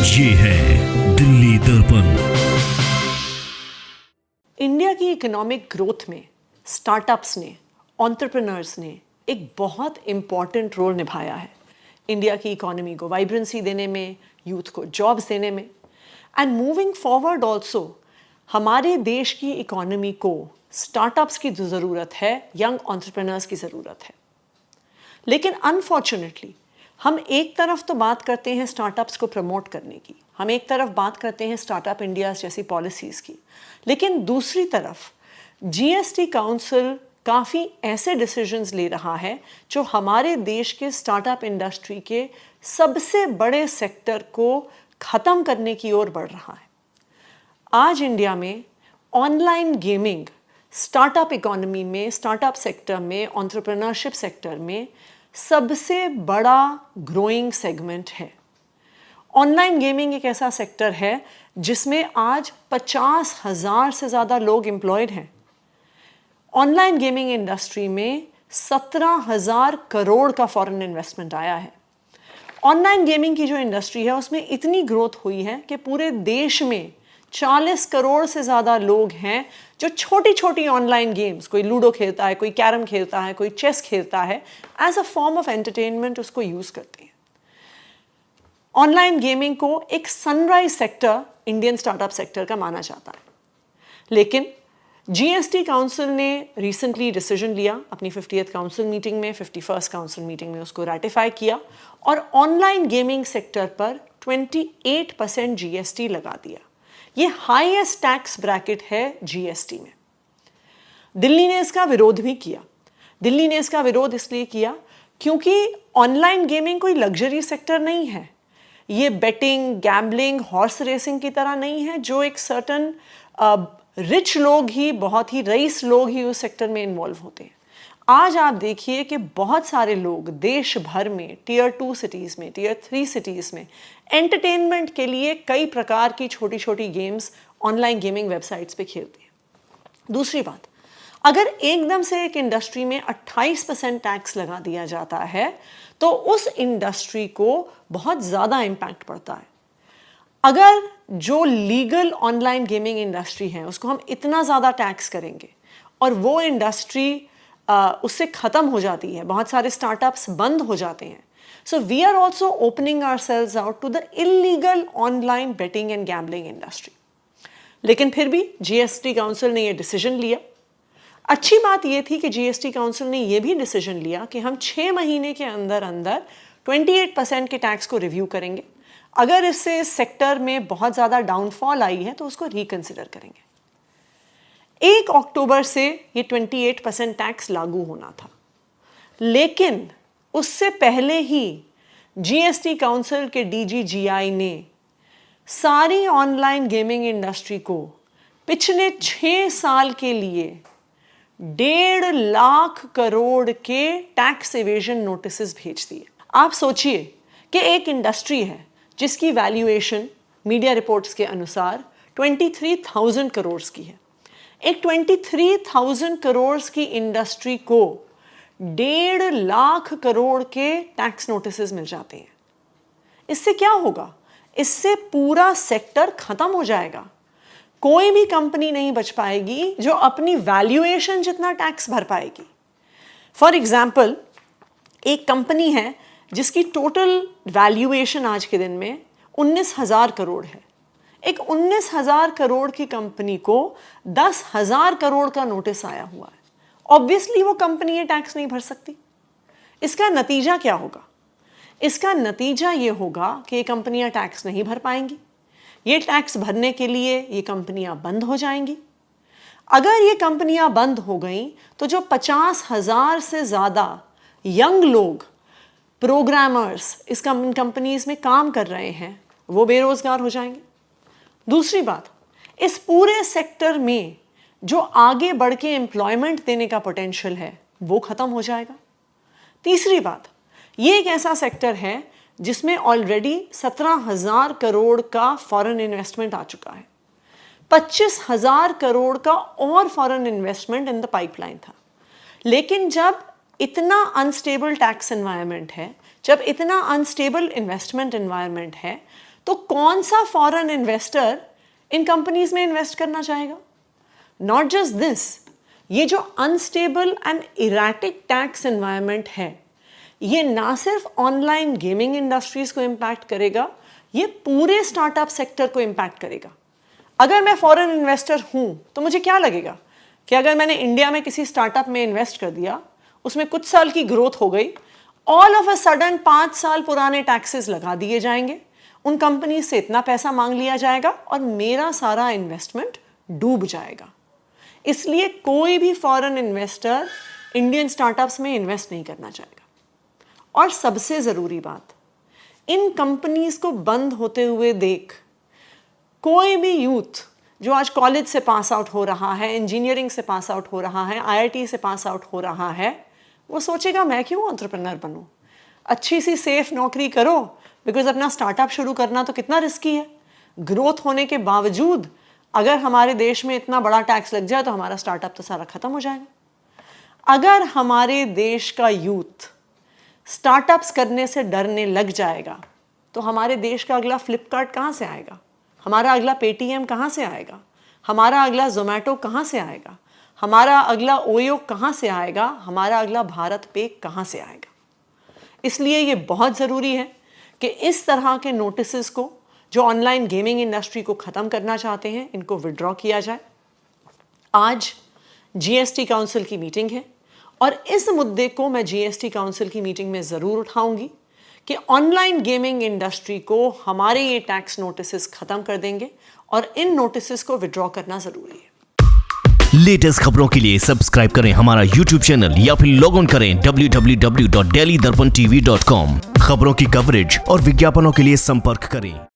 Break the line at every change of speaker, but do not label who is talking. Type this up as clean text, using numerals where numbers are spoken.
ये है दिल्ली दर्पण।
इंडिया की इकोनॉमिक ग्रोथ में स्टार्टअप्स ने, एंटरप्रेन्योर्स ने एक बहुत इंपॉर्टेंट रोल निभाया है। इंडिया की इकोनॉमी को वाइब्रेंसी देने में, यूथ को जॉब्स देने में, एंड मूविंग फॉरवर्ड ऑल्सो हमारे देश की इकोनॉमी को स्टार्टअप्स की ज़रूरत है, यंग एंटरप्रेन्योर्स की ज़रूरत है। लेकिन अनफॉर्चुनेटली हम एक तरफ तो बात करते हैं स्टार्टअप्स को प्रमोट करने की, हम एक तरफ बात करते हैं स्टार्टअप इंडिया जैसी पॉलिसीज़ की, लेकिन दूसरी तरफ जीएसटी काउंसिल काफ़ी ऐसे डिसीजंस ले रहा है जो हमारे देश के स्टार्टअप इंडस्ट्री के सबसे बड़े सेक्टर को ख़त्म करने की ओर बढ़ रहा है। आज इंडिया में ऑनलाइन गेमिंग स्टार्टअप इकोनॉमी में, स्टार्टअप सेक्टर में, एंटरप्रेन्योरशिप सेक्टर में सबसे बड़ा ग्रोइंग सेगमेंट है। ऑनलाइन गेमिंग एक ऐसा सेक्टर है जिसमें आज 50,000 से ज़्यादा लोग एम्प्लॉयड हैं। ऑनलाइन गेमिंग इंडस्ट्री में 17,000 करोड़ का फॉरेन इन्वेस्टमेंट आया है। ऑनलाइन गेमिंग की जो इंडस्ट्री है उसमें इतनी ग्रोथ हुई है कि पूरे देश में 40 करोड़ से ज़्यादा लोग हैं जो छोटी छोटी ऑनलाइन गेम्स, कोई लूडो खेलता है, कोई कैरम खेलता है, कोई चेस खेलता है, as a form of entertainment उसको यूज़ करते हैं। ऑनलाइन गेमिंग को एक sunrise sector Indian startup sector का माना जाता है। लेकिन जीएसटी काउंसिल ने रिसेंटली डिसीजन लिया, अपनी 50th काउंसिल मीटिंग में, 51st काउंसिल मीटिंग में उसको रेटिफाई किया और ऑनलाइन गेमिंग सेक्टर पर 28% जीएसटी लगा दिया। ये हाईएस्ट टैक्स ब्रैकेट है जीएसटी में। दिल्ली ने इसका विरोध भी किया। दिल्ली ने इसका विरोध इसलिए किया क्योंकि ऑनलाइन गेमिंग कोई लग्जरी सेक्टर नहीं है। ये बेटिंग, गैम्बलिंग, हॉर्स रेसिंग की तरह नहीं है जो एक सर्टन रिच लोग ही, बहुत ही रईस लोग ही उस सेक्टर में इन्वॉल्व होते हैं। आज आप देखिए कि बहुत सारे लोग देश भर में टियर 2 सिटीज़ में, टियर 3 सिटीज़ में एंटरटेनमेंट के लिए कई प्रकार की छोटी छोटी गेम्स ऑनलाइन गेमिंग वेबसाइट्स पे खेलते हैं। दूसरी बात, अगर एकदम से एक इंडस्ट्री में 28% टैक्स लगा दिया जाता है तो उस इंडस्ट्री को बहुत ज़्यादा इम्पैक्ट पड़ता है। अगर जो लीगल ऑनलाइन गेमिंग इंडस्ट्री है उसको हम इतना ज़्यादा टैक्स करेंगे और वो इंडस्ट्री उससे ख़त्म हो जाती है, बहुत सारे स्टार्टअप्स बंद हो जाते हैं। So we are also opening ourselves out to the illegal online betting and gambling industry. लेकिन फिर भी जीएसटी काउंसिल ने ये डिसीजन लिया। अच्छी बात ये थी कि जीएसटी काउंसिल ने ये भी डिसीजन लिया कि हम 6 महीने के अंदर अंदर 28% के टैक्स को रिव्यू करेंगे। अगर इससे इस सेक्टर में बहुत ज़्यादा डाउनफॉल आई है तो उसको रिकंसिडर करेंगे। 1 अक्टूबर से ये 28% टैक्स लागू होना था, लेकिन उससे पहले ही जीएसटी काउंसिल के डीजीजीआई ने सारी ऑनलाइन गेमिंग इंडस्ट्री को पिछले 6 साल के लिए 1.5 लाख करोड़ के टैक्स एवेजन नोटिसेस भेज दिए। आप सोचिए कि एक इंडस्ट्री है जिसकी वैल्यूएशन मीडिया रिपोर्ट्स के अनुसार 23,000 करोड़ की है। एक 23,000 करोड़ की इंडस्ट्री को 1.5 लाख करोड़ के टैक्स नोटिसेस मिल जाते हैं। इससे क्या होगा? इससे पूरा सेक्टर खत्म हो जाएगा। कोई भी कंपनी नहीं बच पाएगी जो अपनी वैल्यूएशन जितना टैक्स भर पाएगी। फॉर एग्जाम्पल, एक कंपनी है जिसकी टोटल वैल्यूएशन आज के दिन में 19,000 करोड़ है। एक 19,000 करोड़ की कंपनी को 10,000 करोड़ का नोटिस आया हुआ है। ऑब्वियसली वो कंपनी ये टैक्स नहीं भर सकती। इसका नतीजा क्या होगा? इसका नतीजा ये होगा कि ये कंपनियां टैक्स नहीं भर पाएंगी। ये टैक्स भरने के लिए ये कंपनियां बंद हो जाएंगी। अगर ये कंपनियां बंद हो गई तो जो 50,000 से ज़्यादा यंग लोग, प्रोग्रामर्स इस कंपनीज में काम कर रहे हैं, वो बेरोजगार हो जाएंगे। दूसरी बात, इस पूरे सेक्टर में जो आगे बढ़ के एम्प्लॉयमेंट देने का पोटेंशियल है वो ख़त्म हो जाएगा। तीसरी बात, ये एक ऐसा सेक्टर है जिसमें ऑलरेडी 17,000 करोड़ का फॉरेन इन्वेस्टमेंट आ चुका है। 25,000 करोड़ का और foreign investment in the pipeline था। लेकिन जब इतना अनस्टेबल टैक्स एनवायरनमेंट है, जब इतना अनस्टेबल इन्वेस्टमेंट एनवायरनमेंट है, तो कौन सा फॉरेन इन्वेस्टर इन कंपनीज में इन्वेस्ट करना चाहेगा? नॉट जस्ट दिस, ये जो unstable and erratic tax environment है, ये ना सिर्फ ऑनलाइन गेमिंग इंडस्ट्रीज को इम्पैक्ट करेगा, ये पूरे स्टार्टअप सेक्टर को इम्पैक्ट करेगा। अगर मैं फॉरेन इन्वेस्टर हूं तो मुझे क्या लगेगा कि अगर मैंने इंडिया में किसी स्टार्टअप में इन्वेस्ट कर दिया, उसमें कुछ साल की ग्रोथ हो गई, ऑल ऑफ अ सडन 5 साल पुराने टैक्सेस लगा दिए जाएंगे, उन कंपनी से इतना पैसा मांग लिया जाएगा और मेरा सारा इन्वेस्टमेंट डूब जाएगा। इसलिए कोई भी फॉरेन इन्वेस्टर इंडियन स्टार्टअप्स में इन्वेस्ट नहीं करना चाहेगा। और सबसे ज़रूरी बात, इन कंपनीज को बंद होते हुए देख कोई भी यूथ जो आज कॉलेज से पास आउट हो रहा है, इंजीनियरिंग से पास आउट हो रहा है, आईआईटी से पास आउट हो रहा है, वो सोचेगा मैं क्यों एंटरप्रेन्योर बनूं, अच्छी सी सेफ नौकरी करो, बिकॉज अपना स्टार्टअप शुरू करना तो कितना रिस्की है। ग्रोथ होने के बावजूद अगर हमारे देश में इतना बड़ा टैक्स लग जाए तो हमारा स्टार्टअप तो सारा खत्म हो जाएगा। अगर हमारे देश का यूथ स्टार्टअप्स करने से डरने लग जाएगा तो हमारे देश का अगला फ्लिपकार्ट कहाँ से आएगा, हमारा अगला पेटीएम कहाँ से आएगा, हमारा अगला जोमेटो कहाँ से आएगा, हमारा अगला ओयो कहाँ से आएगा, हमारा अगला भारत पे कहाँ से आएगा। इसलिए ये बहुत ज़रूरी है कि इस तरह के नोटिसेस को जो ऑनलाइन गेमिंग इंडस्ट्री को ख़त्म करना चाहते हैं, इनको विड्रॉ किया जाए। आज जीएसटी काउंसिल की मीटिंग है और इस मुद्दे को मैं जीएसटी काउंसिल की मीटिंग में ज़रूर उठाऊंगी कि ऑनलाइन गेमिंग इंडस्ट्री को हमारे ये टैक्स नोटिसेस ख़त्म कर देंगे और इन नोटिसेस को विड्रॉ करना ज़रूरी है।
लेटेस्ट खबरों के लिए सब्सक्राइब करें हमारा YouTube चैनल या फिर लॉग ऑन करें www.delhidarpantv.com। खबरों की कवरेज और विज्ञापनों के लिए संपर्क करें